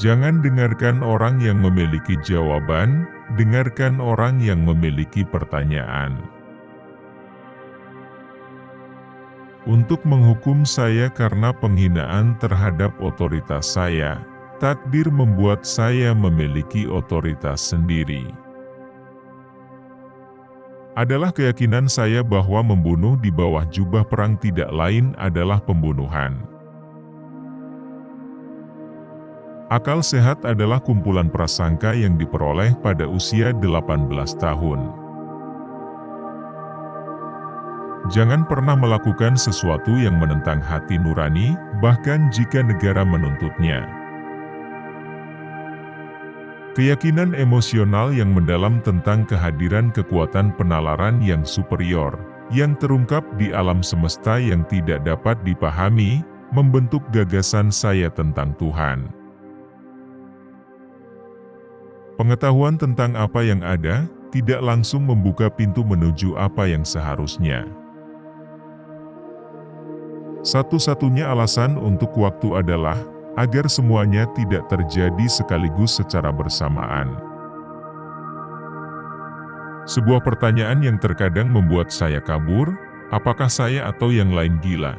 Jangan dengarkan orang yang memiliki jawaban, dengarkan orang yang memiliki pertanyaan. Untuk menghukum saya karena penghinaan terhadap otoritas saya, takdir membuat saya memiliki otoritas sendiri. Adalah keyakinan saya bahwa membunuh di bawah jubah perang tidak lain adalah pembunuhan. Akal sehat adalah kumpulan prasangka yang diperoleh pada usia 18 tahun. Jangan pernah melakukan sesuatu yang menentang hati nurani, bahkan jika negara menuntutnya. Keyakinan emosional yang mendalam tentang kehadiran kekuatan penalaran yang superior, yang terungkap di alam semesta yang tidak dapat dipahami, membentuk gagasan saya tentang Tuhan. Pengetahuan tentang apa yang ada, tidak langsung membuka pintu menuju apa yang seharusnya. Satu-satunya alasan untuk waktu adalah, agar semuanya tidak terjadi sekaligus secara bersamaan. Sebuah pertanyaan yang terkadang membuat saya kabur, apakah saya atau yang lain gila?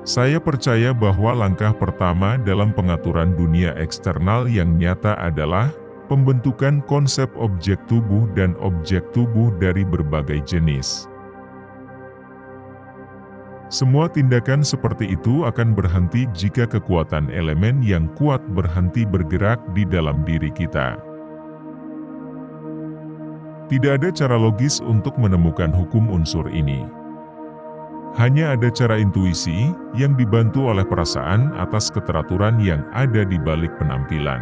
Saya percaya bahwa langkah pertama dalam pengaturan dunia eksternal yang nyata adalah pembentukan konsep objek tubuh dan objek tubuh dari berbagai jenis. Semua tindakan seperti itu akan berhenti jika kekuatan elemen yang kuat berhenti bergerak di dalam diri kita. Tidak ada cara logis untuk menemukan hukum unsur ini. Hanya ada cara intuisi, yang dibantu oleh perasaan atas keteraturan yang ada di balik penampilan.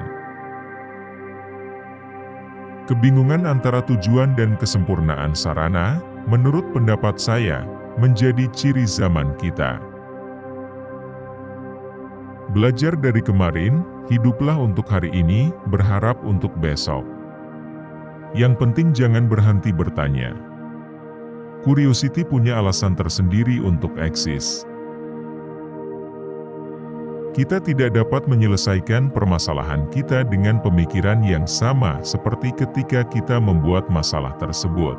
Kebingungan antara tujuan dan kesempurnaan sarana, menurut pendapat saya, menjadi ciri zaman kita. Belajar dari kemarin, hiduplah untuk hari ini, berharap untuk besok. Yang penting jangan berhenti bertanya. Curiosity punya alasan tersendiri untuk eksis. Kita tidak dapat menyelesaikan permasalahan kita dengan pemikiran yang sama seperti ketika kita membuat masalah tersebut.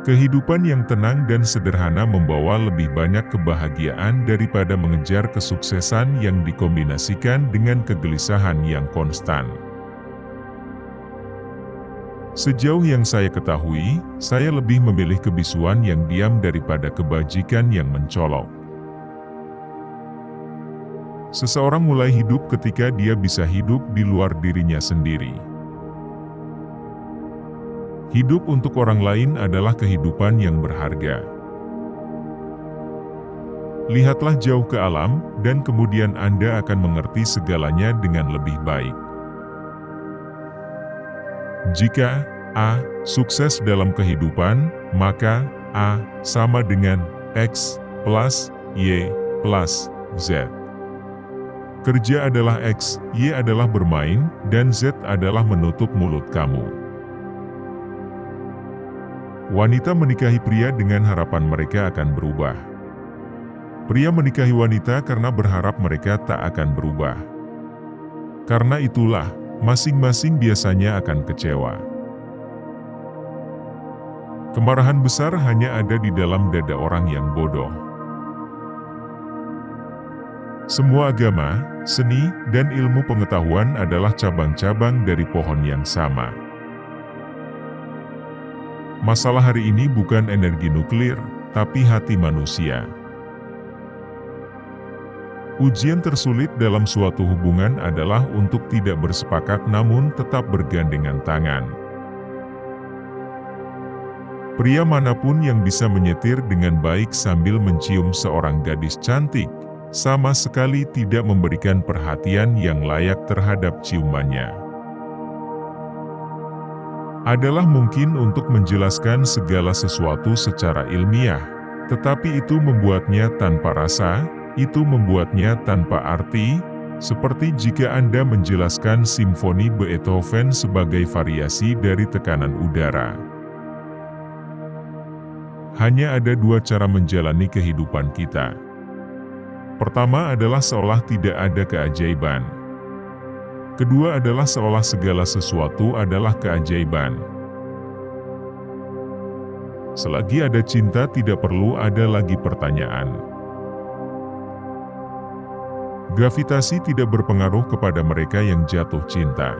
Kehidupan yang tenang dan sederhana membawa lebih banyak kebahagiaan daripada mengejar kesuksesan yang dikombinasikan dengan kegelisahan yang konstan. Sejauh yang saya ketahui, saya lebih memilih kebisuan yang diam daripada kebajikan yang mencolok. Seseorang mulai hidup ketika dia bisa hidup di luar dirinya sendiri. Hidup untuk orang lain adalah kehidupan yang berharga. Lihatlah jauh ke alam, dan kemudian Anda akan mengerti segalanya dengan lebih baik. Jika A. Sukses dalam kehidupan, maka A. sama dengan X plus Y plus Z. Kerja adalah X, Y adalah bermain, dan Z adalah menutup mulut kamu. Wanita menikahi pria dengan harapan mereka akan berubah. Pria menikahi wanita karena berharap mereka tak akan berubah. Karena itulah, masing-masing biasanya akan kecewa. Kemarahan besar hanya ada di dalam dada orang yang bodoh. Semua agama, seni, dan ilmu pengetahuan adalah cabang-cabang dari pohon yang sama. Masalah hari ini bukan energi nuklir, tapi hati manusia. Ujian tersulit dalam suatu hubungan adalah untuk tidak bersepakat namun tetap bergandengan tangan. Pria manapun yang bisa menyetir dengan baik sambil mencium seorang gadis cantik, sama sekali tidak memberikan perhatian yang layak terhadap ciumannya. Adalah mungkin untuk menjelaskan segala sesuatu secara ilmiah, tetapi itu membuatnya tanpa rasa, itu membuatnya tanpa arti, seperti jika Anda menjelaskan simfoni Beethoven sebagai variasi dari tekanan udara. Hanya ada dua cara menjalani kehidupan kita. Pertama adalah seolah tidak ada keajaiban. Kedua adalah seolah segala sesuatu adalah keajaiban. Selagi ada cinta tidak perlu ada lagi pertanyaan. Gravitasi tidak berpengaruh kepada mereka yang jatuh cinta.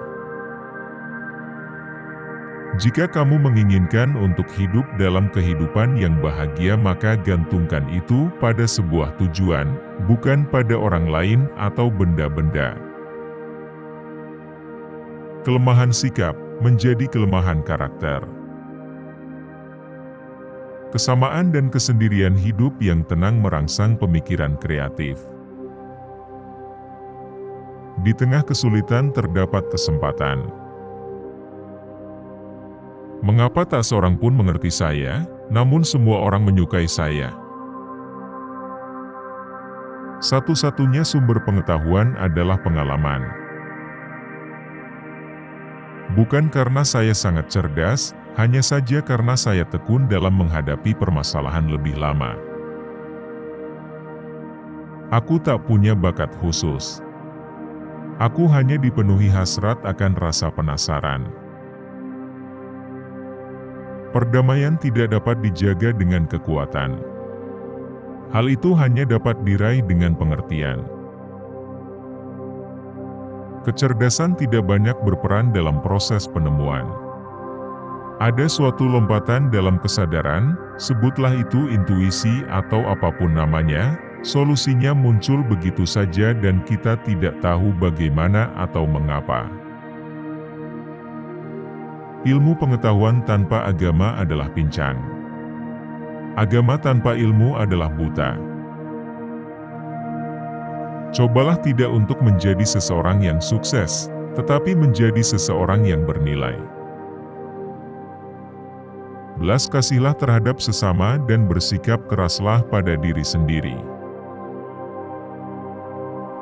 Jika kamu menginginkan untuk hidup dalam kehidupan yang bahagia, maka gantungkan itu pada sebuah tujuan, bukan pada orang lain atau benda-benda. Kelemahan sikap menjadi kelemahan karakter. Kesamaan dan kesendirian hidup yang tenang merangsang pemikiran kreatif. Di tengah kesulitan terdapat kesempatan. Mengapa tak seorang pun mengerti saya, namun semua orang menyukai saya? Satu-satunya sumber pengetahuan adalah pengalaman. Bukan karena saya sangat cerdas, hanya saja karena saya tekun dalam menghadapi permasalahan lebih lama. Aku tak punya bakat khusus. Aku hanya dipenuhi hasrat akan rasa penasaran. Perdamaian tidak dapat dijaga dengan kekuatan. Hal itu hanya dapat diraih dengan pengertian. Kecerdasan tidak banyak berperan dalam proses penemuan. Ada suatu lompatan dalam kesadaran, sebutlah itu intuisi atau apapun namanya, solusinya muncul begitu saja dan kita tidak tahu bagaimana atau mengapa. Ilmu pengetahuan tanpa agama adalah pincang. Agama tanpa ilmu adalah buta. Cobalah tidak untuk menjadi seseorang yang sukses, tetapi menjadi seseorang yang bernilai. Belas kasihlah terhadap sesama dan bersikap keraslah pada diri sendiri.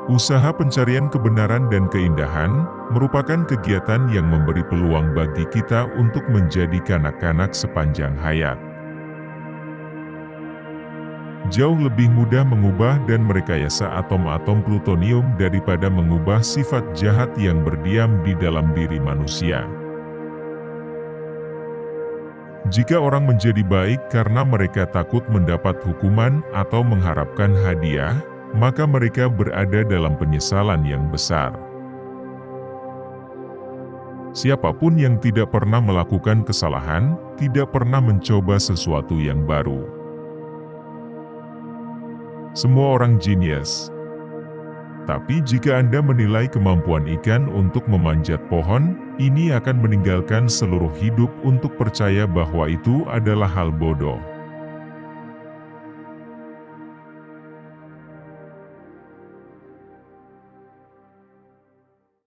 Usaha pencarian kebenaran dan keindahan merupakan kegiatan yang memberi peluang bagi kita untuk menjadi kanak-kanak sepanjang hayat. Jauh lebih mudah mengubah dan merekayasa atom-atom plutonium daripada mengubah sifat jahat yang berdiam di dalam diri manusia. Jika orang menjadi baik karena mereka takut mendapat hukuman atau mengharapkan hadiah, maka mereka berada dalam penyesalan yang besar. Siapapun yang tidak pernah melakukan kesalahan, tidak pernah mencoba sesuatu yang baru. Semua orang jenius. Tapi jika Anda menilai kemampuan ikan untuk memanjat pohon, ini akan meninggalkan seluruh hidup untuk percaya bahwa itu adalah hal bodoh.